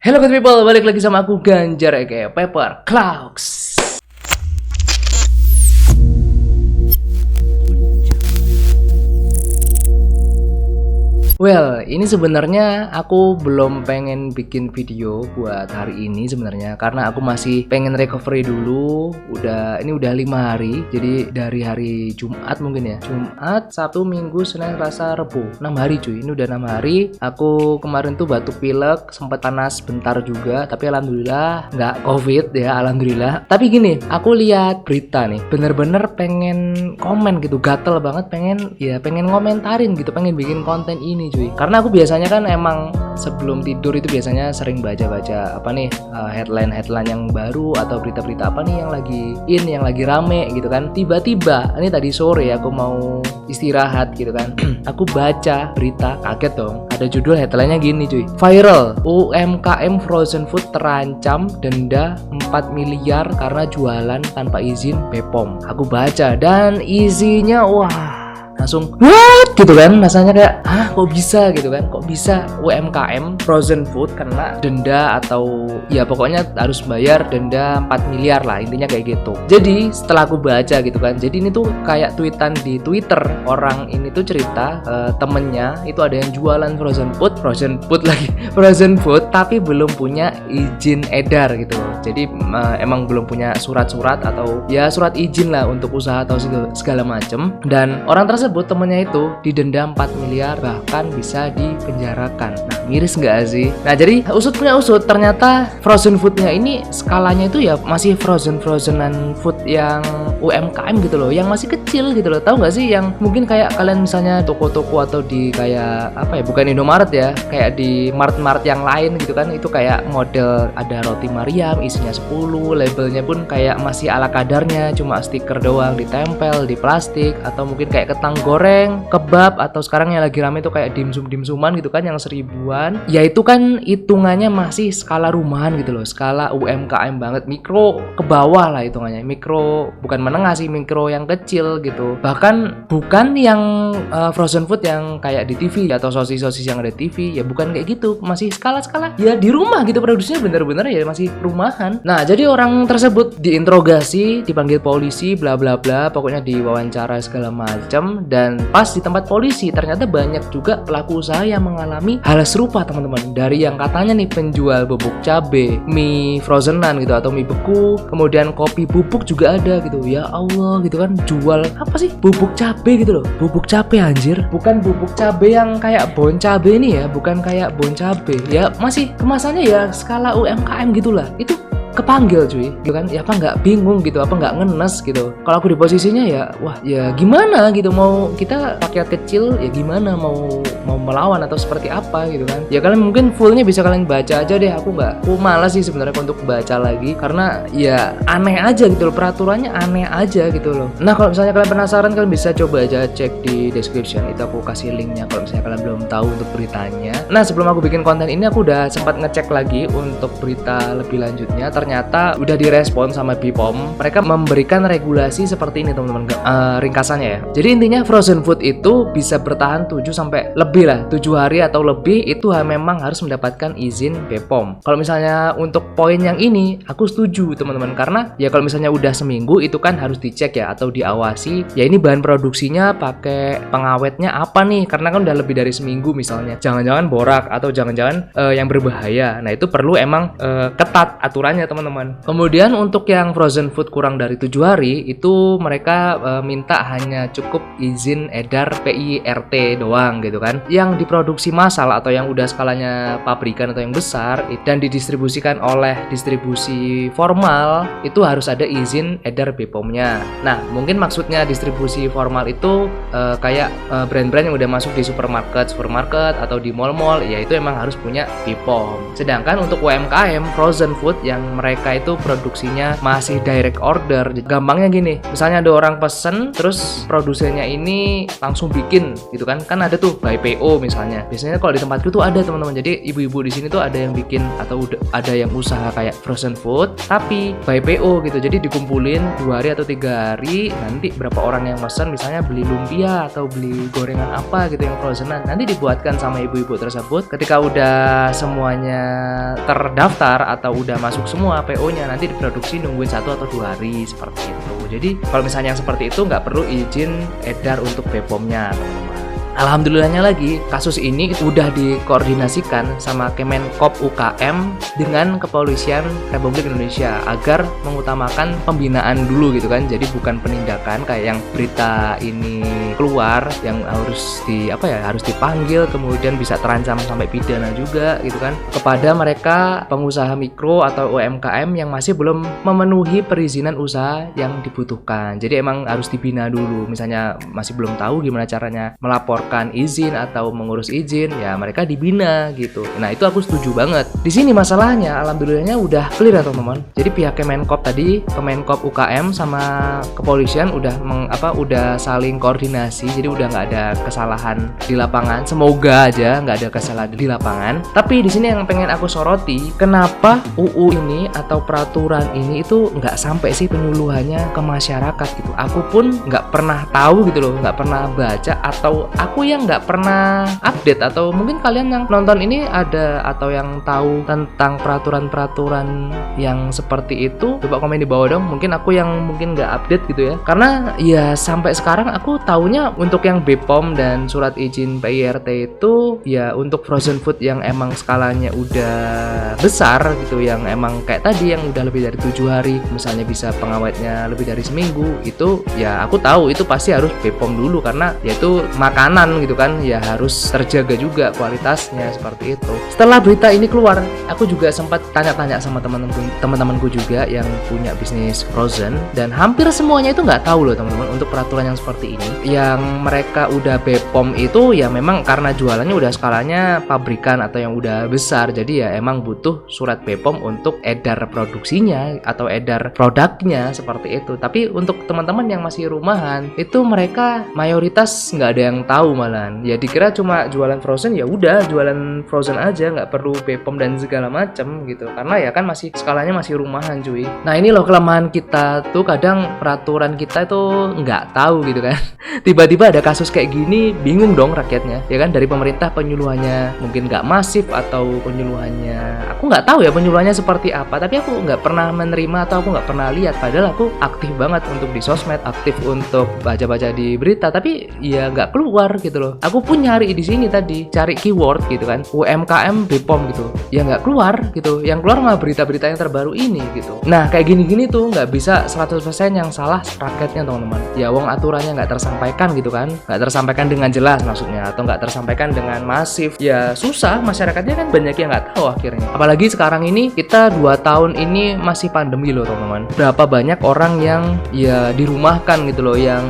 Hello good people, balik lagi sama aku Ganjar aka Pepper Clouds. Well, ini sebenarnya aku belum pengen bikin video buat hari ini sebenarnya karena aku masih pengen recovery dulu. Ini udah 5 hari. Jadi dari hari Jumat mungkin ya. Jumat, Sabtu, Minggu, Senin, Selasa, Rabu. 6 hari cuy. Ini udah 6 hari. Aku kemarin tuh batuk pilek, sempat panas bentar juga, tapi alhamdulillah nggak COVID ya, alhamdulillah. Tapi gini, aku lihat berita nih, bener-bener pengen komen gitu, gatel banget pengen ngomentarin gitu, pengen bikin konten ini cuy. Karena aku biasanya kan emang sebelum tidur itu biasanya sering baca-baca apa nih headline yang baru atau berita-berita apa nih yang lagi rame gitu kan. Tiba-tiba ini tadi sore aku mau istirahat gitu kan. Aku baca berita, kaget dong. Ada judul headline-nya gini cuy. Viral, UMKM frozen food terancam denda 4 miliar karena jualan tanpa izin BPOM. Aku baca dan isinya wah, langsung what gitu kan, rasanya kayak kok bisa gitu kan, kok bisa UMKM frozen food kena denda atau ya pokoknya harus bayar denda 4 miliar lah, intinya kayak gitu. Jadi setelah aku baca gitu kan, jadi ini tuh kayak tweetan di Twitter, orang ini tuh cerita temennya itu ada yang jualan frozen food tapi belum punya izin edar gitu. Jadi emang belum punya surat-surat atau ya surat izin lah untuk usaha atau segala macem. Dan orang tersebut temennya itu didenda 4 miliar bahkan bisa dipenjarakan. Nah miris nggak sih? Nah jadi usut ternyata frozen foodnya ini skalanya itu ya masih frozenan food yang UMKM gitu loh, yang masih kecil gitu loh. Tahu nggak sih yang mungkin kayak kalian misalnya toko-toko atau di kayak apa ya, bukan Indomaret ya, kayak di mart yang lain gitu kan, itu kayak model ada roti Mariam isinya 10, labelnya pun kayak masih ala kadarnya, cuma stiker doang ditempel di plastik, atau mungkin kayak kentang goreng, kebab, atau sekarang yang lagi rame itu kayak dimsuman gitu kan yang 1000-an. Ya itu kan hitungannya masih skala rumahan gitu loh, skala UMKM banget, mikro ke bawah lah hitungannya, mikro bukan menengah sih, mikro yang kecil gitu. Bahkan bukan yang frozen food yang kayak di TV atau sosis yang ada di TV, ya bukan kayak gitu, masih skala ya di rumah gitu, produksinya bener-bener ya masih rumahan. Nah jadi orang tersebut diinterogasi, dipanggil polisi, bla bla bla, pokoknya diwawancara segala macam. Dan pas di tempat polisi ternyata banyak juga pelaku usaha yang mengalami hal serupa teman-teman. Dari yang katanya nih penjual bubuk cabe, mie frozenan gitu atau mie beku, kemudian kopi bubuk juga ada gitu. Ya Allah gitu kan, jual apa sih bubuk cabe gitu loh, bubuk cabe anjir, bukan bubuk cabe yang kayak bon cabe nih ya, bukan kayak bon cabe ya, masih kemasannya ya skala UMKM gitulah. Itu kepanggil cuy gitu kan, ya apa nggak bingung gitu, apa nggak ngenes gitu. Kalau aku di posisinya ya wah ya gimana gitu, mau kita rakyat kecil ya gimana mau melawan atau seperti apa gitu kan. Ya kalian mungkin fullnya bisa kalian baca aja deh, aku malas sih sebenarnya untuk baca lagi karena ya aneh aja gitu loh, peraturannya aneh aja gitu loh. Nah kalau misalnya kalian penasaran, kalian bisa coba aja cek di description, itu aku kasih linknya kalau misalnya kalian belum tahu untuk beritanya. Nah sebelum aku bikin konten ini aku udah sempat ngecek lagi untuk berita lebih lanjutnya. Ternyata udah direspon sama BPOM. Mereka memberikan regulasi seperti ini teman-teman, ringkasannya ya. Jadi intinya frozen food itu bisa bertahan 7 sampai lebih lah, 7 hari atau lebih, itu memang harus mendapatkan izin BPOM. Kalau misalnya untuk poin yang ini aku setuju teman-teman, karena ya kalau misalnya udah seminggu itu kan harus dicek ya atau diawasi, ya ini bahan produksinya pakai pengawetnya apa nih, karena kan udah lebih dari seminggu misalnya, jangan-jangan borak atau jangan-jangan yang berbahaya. Nah itu perlu emang ketat aturannya teman-teman. Kemudian untuk yang frozen food kurang dari 7 hari itu mereka minta hanya cukup izin edar PIRT doang gitu kan. Yang diproduksi massal atau yang udah skalanya pabrikan atau yang besar dan didistribusikan oleh distribusi formal itu harus ada izin edar BPOM-nya. Nah mungkin maksudnya distribusi formal itu kayak brand-brand yang udah masuk di supermarket atau di mall-mall, ya itu emang harus punya BPOM. Sedangkan untuk UMKM frozen food yang mereka itu produksinya masih direct order. Gampangnya gini, misalnya ada orang pesen, terus produsennya ini langsung bikin gitu kan ada tuh by PO misalnya. Biasanya kalau di tempatku tuh ada teman-teman, jadi ibu-ibu di sini tuh ada yang bikin atau ada yang usaha kayak frozen food tapi by PO gitu. Jadi dikumpulin 2 hari atau 3 hari, nanti berapa orang yang pesen, misalnya beli lumpia atau beli gorengan apa gitu yang frozenan, nanti dibuatkan sama ibu-ibu tersebut. Ketika udah semuanya terdaftar atau udah masuk semua PO-nya, nanti diproduksi nungguin 1 atau 2 hari seperti itu. Jadi kalau misalnya yang seperti itu nggak perlu izin edar untuk BPOM-nya, teman-teman. Alhamdulillahnya lagi, kasus ini udah dikoordinasikan sama Kemenkop UKM dengan Kepolisian Republik Indonesia agar mengutamakan pembinaan dulu gitu kan. Jadi bukan penindakan kayak yang berita ini keluar yang harus harus dipanggil kemudian bisa terancam sampai pidana juga gitu kan, kepada mereka pengusaha mikro atau UMKM yang masih belum memenuhi perizinan usaha yang dibutuhkan. Jadi emang harus dibina dulu. Misalnya masih belum tahu gimana caranya melapor izin atau mengurus izin, ya mereka dibina gitu. Nah itu aku setuju banget. Di sini masalahnya, alhamdulillahnya udah clear ya teman-teman. Jadi pihak Kemenkop tadi, Kemenkop UKM sama kepolisian udah saling koordinasi. Jadi udah nggak ada kesalahan di lapangan. Semoga aja nggak ada kesalahan di lapangan. Tapi di sini yang pengen aku soroti, kenapa UU ini atau peraturan ini itu nggak sampai sih penyuluhannya ke masyarakat gitu. Aku pun nggak pernah tahu gitu loh, nggak pernah baca, atau aku yang nggak pernah update, atau mungkin kalian yang nonton ini ada atau yang tahu tentang peraturan-peraturan yang seperti itu, coba komen di bawah dong. Mungkin aku yang mungkin nggak update gitu ya, karena ya sampai sekarang aku taunya untuk yang BPOM dan surat izin PIRT itu ya untuk frozen food yang emang skalanya udah besar gitu, yang emang kayak tadi yang udah lebih dari 7 hari, misalnya bisa pengawetnya lebih dari seminggu, itu ya aku tahu itu pasti harus BPOM dulu, karena yaitu makanan gitu kan, ya harus terjaga juga kualitasnya seperti itu. Setelah berita ini keluar, aku juga sempat tanya-tanya sama teman-temanku juga yang punya bisnis frozen, dan hampir semuanya itu nggak tahu loh teman-teman untuk peraturan yang seperti ini. Yang mereka udah BPOM itu ya memang karena jualannya udah skalanya pabrikan atau yang udah besar, jadi ya emang butuh surat BPOM untuk edar produksinya atau edar produknya seperti itu. Tapi untuk teman-teman yang masih rumahan itu mereka mayoritas nggak ada yang tahu malahan. Ya dikira cuma jualan frozen, ya udah jualan frozen aja, nggak perlu BPOM dan segala macam gitu, karena ya kan masih skalanya masih rumahan cuy. Nah ini loh kelemahan kita tuh, kadang peraturan kita itu nggak tahu gitu kan. Tiba-tiba ada kasus kayak gini, bingung dong rakyatnya ya kan. Dari pemerintah penyuluhannya mungkin nggak masif, atau penyuluhannya aku nggak tahu ya penyuluhannya seperti apa, tapi aku nggak pernah menerima atau aku nggak pernah lihat, padahal aku aktif banget untuk di sosmed, aktif untuk baca-baca di berita, tapi ya nggak keluar gitu loh. Aku pun nyari di sini tadi, cari keyword gitu kan, UMKM BPOM gitu, ya nggak keluar gitu. Yang keluar malah berita-berita yang terbaru ini gitu. Nah kayak gini-gini tuh nggak bisa 100% yang salah rakyatnya teman-teman. Ya wong aturannya nggak tersampaikan gitu kan, nggak tersampaikan dengan jelas maksudnya, atau nggak tersampaikan dengan masif, ya susah, masyarakatnya kan banyak yang nggak tahu akhirnya. Apalagi sekarang ini kita 2 tahun ini masih pandemi loh teman-teman. Berapa banyak orang yang ya dirumahkan gitu loh, yang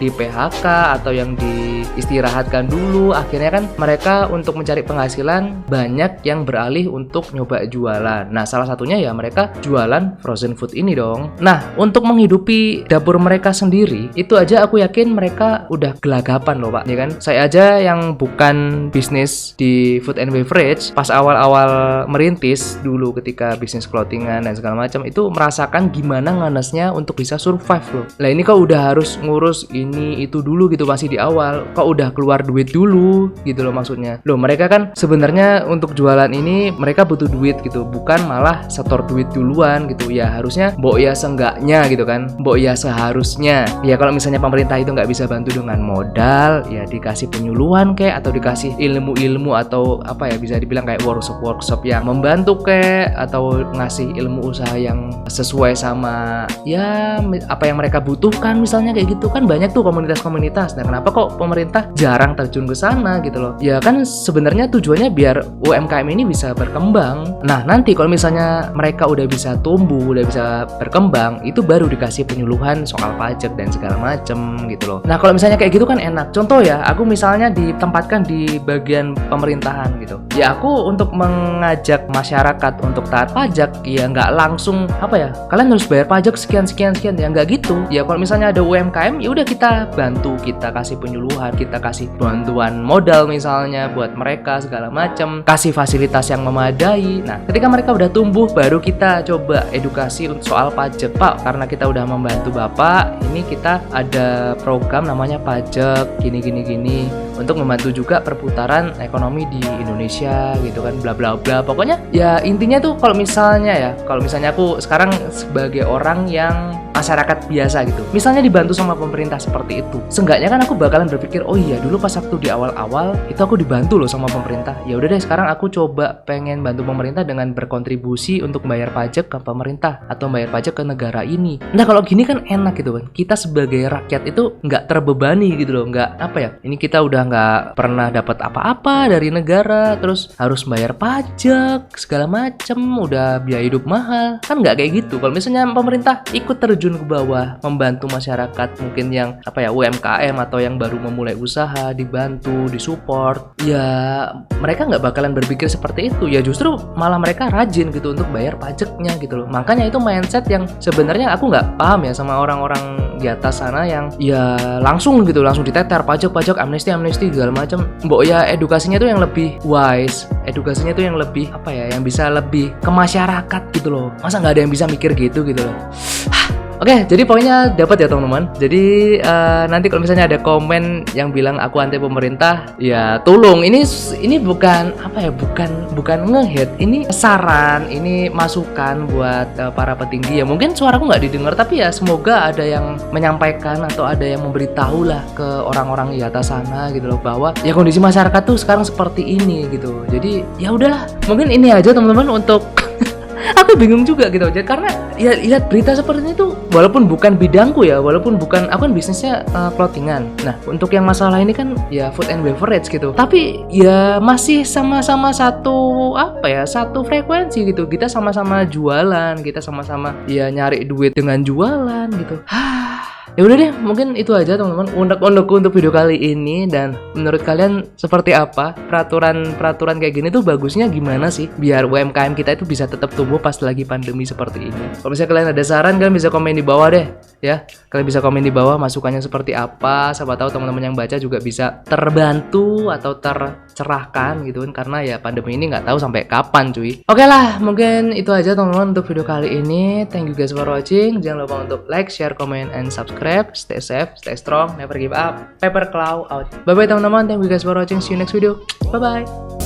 di PHK atau yang diistirahatkan dulu. Akhirnya kan mereka untuk mencari penghasilan banyak yang beralih untuk nyoba jualan. Nah salah satunya ya mereka jualan frozen food ini dong. Nah untuk menghidupi dapur mereka sendiri itu aja aku yakin mereka udah gelagapan loh pak, ya kan. Saya aja yang bukan bisnis di food and beverage, pas awal-awal merintis dulu ketika bisnis clothingan dan segala macam, itu merasakan gimana nganasnya untuk bisa survive loh. Lah ini kok udah harus ngurus ini itu dulu gitu masih di awal, kok udah keluar duit dulu gitu loh maksudnya. Loh mereka kan sebenarnya untuk jualan ini mereka butuh duit gitu, bukan malah setor duit duluan gitu. Ya harusnya mbok ya seenggaknya gitu kan, mbok ya seharusnya ya kalau misalnya pemerintah itu nggak bisa bantu dengan modal, ya dikasih penyuluhan kayak, atau dikasih ilmu-ilmu, atau apa ya bisa dibilang kayak workshop yang membantu kayak, atau ngasih ilmu usaha yang sesuai sama ya apa yang mereka butuhkan misalnya kayak gitu kan. Banyak tuh komunitas-komunitas. Nah kenapa kok pemerintah pemerintah jarang terjun ke sana gitu loh. Ya kan sebenarnya tujuannya biar UMKM ini bisa berkembang. Nah, nanti kalau misalnya mereka udah bisa tumbuh, udah bisa berkembang, itu baru dikasih penyuluhan soal pajak dan segala macem gitu loh. Nah, kalau misalnya kayak gitu kan enak. Contoh ya, aku misalnya ditempatkan di bagian pemerintahan gitu. Ya aku untuk mengajak masyarakat untuk taat pajak, ya nggak langsung apa ya, kalian harus bayar pajak sekian ya nggak gitu. Ya kalau misalnya ada UMKM, ya udah kita bantu, kita kasih penyuluhan, kita kasih bantuan modal misalnya buat mereka segala macam, kasih fasilitas yang memadai. Nah, ketika mereka udah tumbuh, baru kita coba edukasi soal pajak. Pak, karena kita udah membantu Bapak, ini kita ada program namanya pajak gini untuk membantu juga perputaran ekonomi di Indonesia gitu kan, bla bla bla. Pokoknya ya intinya tuh kalau misalnya aku sekarang sebagai orang yang masyarakat biasa gitu, misalnya dibantu sama pemerintah seperti itu, seenggaknya kan aku bakalan berpikir, oh iya dulu pas waktu di awal-awal itu aku dibantu loh sama pemerintah. Ya udah deh, sekarang aku coba pengen bantu pemerintah dengan berkontribusi untuk bayar pajak ke pemerintah atau bayar pajak ke negara ini. Nah kalau gini kan enak gitu kan, kita sebagai rakyat itu nggak terbebani gitu loh, nggak apa ya, ini kita udah nggak pernah dapat apa-apa dari negara, terus harus bayar pajak segala macem, udah biaya hidup mahal kan, nggak kayak gitu. Kalau misalnya pemerintah ikut terjun ke bawah membantu masyarakat mungkin yang apa ya, UMKM atau yang baru memulai usaha, dibantu, disupport, ya mereka nggak bakalan berpikir seperti itu. Ya justru malah mereka rajin gitu untuk bayar pajaknya gitu loh. Makanya itu mindset yang sebenarnya aku nggak paham ya sama orang-orang di atas sana yang ya langsung diteter pajak amnesti segala macam. Mbok ya edukasinya tuh yang lebih wise, edukasinya tuh yang lebih apa ya, yang bisa lebih ke masyarakat gitu loh. Masa nggak ada yang bisa mikir gitu loh. Oke, jadi poinnya dapat ya teman-teman. Jadi nanti kalau misalnya ada komen yang bilang aku anti pemerintah, ya tolong, ini bukan apa ya, bukan nge-hate, ini saran, ini masukan buat para petinggi. Ya mungkin suaraku nggak didengar, tapi ya semoga ada yang menyampaikan atau ada yang memberitahu lah ke orang-orang di atas sana gitu loh, bahwa ya kondisi masyarakat tuh sekarang seperti ini gitu. Jadi ya udahlah, mungkin ini aja teman-teman untuk aku bingung juga gitu aja, karena ya lihat berita seperti ini tuh, walaupun bukan bidangku ya, walaupun bukan, aku kan bisnisnya clothingan. Nah untuk yang masalah ini kan ya food and beverage gitu, tapi ya masih sama-sama satu apa ya, satu frekuensi gitu. Kita sama-sama jualan, kita sama-sama ya nyari duit dengan jualan gitu. Ya udah deh, mungkin itu aja teman-teman unek-unekku untuk video kali ini. Dan menurut kalian seperti apa peraturan kayak gini tuh bagusnya gimana sih biar UMKM kita itu bisa tetap tumbuh pas lagi pandemi seperti ini? Kalau misalnya kalian ada saran, kalian bisa komen di bawah deh ya. Kalian bisa komen di bawah masukannya seperti apa, siapa tahu teman-teman yang baca juga bisa terbantu atau tercerahkan gitu kan, karena ya pandemi ini nggak tahu sampai kapan cuy. Oke lah, mungkin itu aja teman-teman untuk video kali ini. Thank you guys for watching. Jangan lupa untuk like, share, comment, and subscribe. Stay safe, stay strong, never give up. Paper Claw out. Bye bye teman-teman. Thank you guys for watching. See you next video. Bye bye.